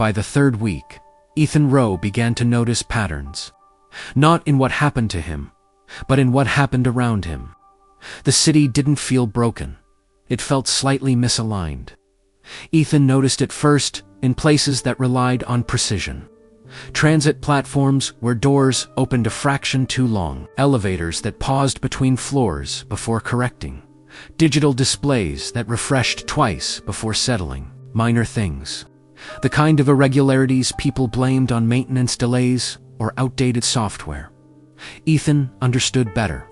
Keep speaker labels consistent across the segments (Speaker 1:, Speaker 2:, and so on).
Speaker 1: By the third week, Ethan Rowe began to notice patterns. Not in what happened to him, but in what happened around him. The city didn't feel broken. It felt slightly misaligned. Ethan noticed it first in places that relied on precision. Transit platforms where doors opened a fraction too long, elevators that paused between floors before correcting, digital displays that refreshed twice before settling. Minor things. The kind of irregularities people blamed on maintenance delays or outdated software. Ethan understood better.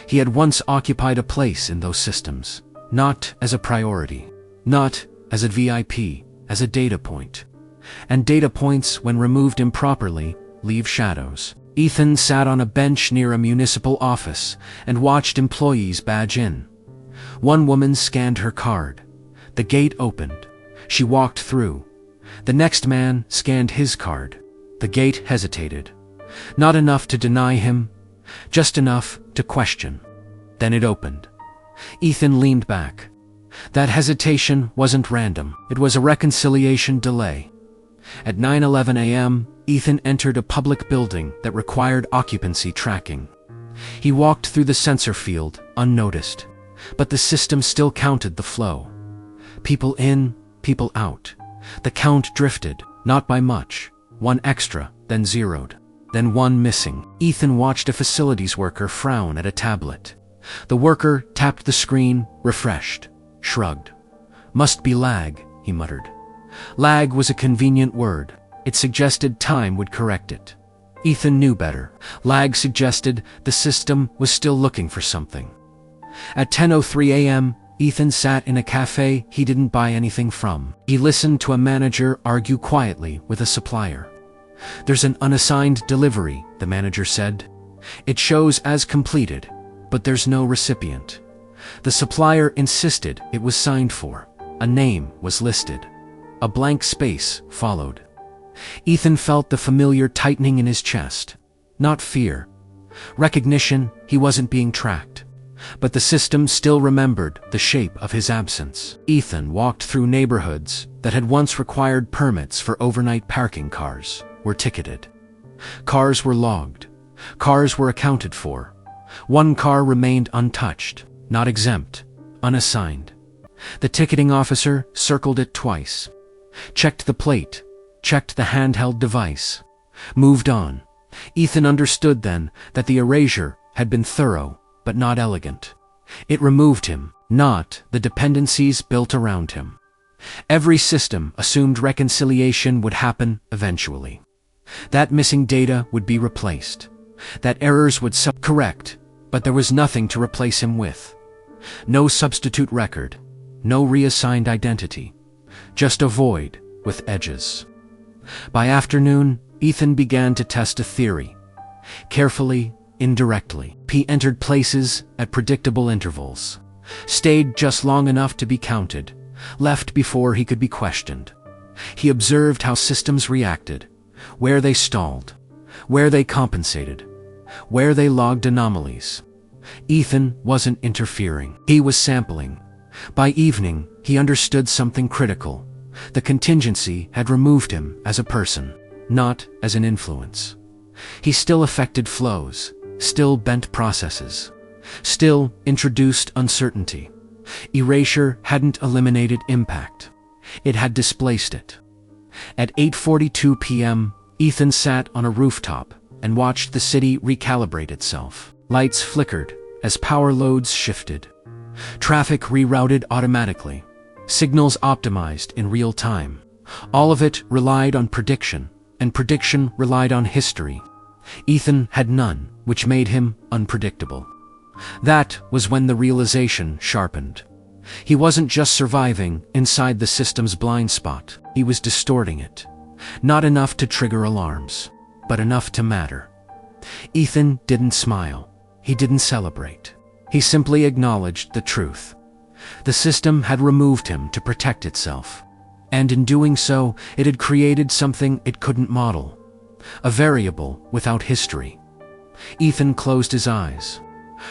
Speaker 1: He had once occupied a place in those systems, not as a priority, not as a VIP, as a data point. And data points, when removed improperly, leave shadows. Ethan sat on a bench near a municipal office and watched employees badge in. One woman scanned her card. The gate opened. She walked through. The next man scanned his card. The gate hesitated. Not enough to deny him, just enough to question. Then it opened. Ethan leaned back. That hesitation wasn't random. It was a reconciliation delay. At 9:11 a.m., Ethan entered a public building that required occupancy tracking. He walked through the sensor field, unnoticed, but the system still counted the flow. People in, people out. The count drifted, not by much. One extra, then zeroed. Then one missing. Ethan watched a facilities worker frown at a tablet. The worker tapped the screen, refreshed, shrugged. Must be lag, he muttered. Lag was a convenient word. It suggested time would correct it. Ethan knew better. Lag suggested the system was still looking for something. At 10:03 a.m., Ethan sat in a cafe he didn't buy anything from. He listened to a manager argue quietly with a supplier. There's an unassigned delivery, the manager said. It shows as completed, but there's no recipient. The supplier insisted it was signed for. A name was listed. A blank space followed. Ethan felt the familiar tightening in his chest. Not fear. Recognition he wasn't being tracked. But the system still remembered the shape of his absence. Ethan walked through neighborhoods that had once required permits for overnight parking. Cars were ticketed. Cars were logged. Cars were accounted for. One car remained untouched, not exempt, unassigned. The ticketing officer circled it twice, checked the plate, checked the handheld device, moved on. Ethan understood then that the erasure had been thorough, but not elegant. It removed him, not the dependencies built around him. Every system assumed reconciliation would happen eventually. That missing data would be replaced. That errors would correct, but there was nothing to replace him with. No substitute record, no reassigned identity, just a void with edges. By afternoon, Ethan began to test a theory. Carefully, indirectly. He entered places at predictable intervals, stayed just long enough to be counted, left before he could be questioned. He observed how systems reacted, where they stalled, where they compensated, where they logged anomalies. Ethan wasn't interfering. He was sampling. By evening, he understood something critical. The contingency had removed him as a person, not as an influence. He still affected flows, still bent processes, still introduced uncertainty. Erasure hadn't eliminated impact. It had displaced it. At 8:42 p.m., Ethan sat on a rooftop and watched the city recalibrate itself. Lights flickered as power loads shifted. Traffic rerouted automatically. Signals optimized in real time. All of it relied on prediction, and prediction relied on history. Ethan had none, which made him unpredictable. That was when the realization sharpened. He wasn't just surviving inside the system's blind spot. He was distorting it. Not enough to trigger alarms, but enough to matter. Ethan didn't smile. He didn't celebrate. He simply acknowledged the truth. The system had removed him to protect itself. And in doing so, it had created something it couldn't model. A variable without history. Ethan closed his eyes.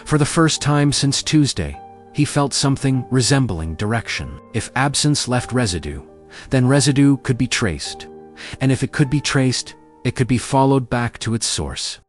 Speaker 1: For the first time since Tuesday, he felt something resembling direction. If absence left residue, then residue could be traced. And if it could be traced, it could be followed back to its source.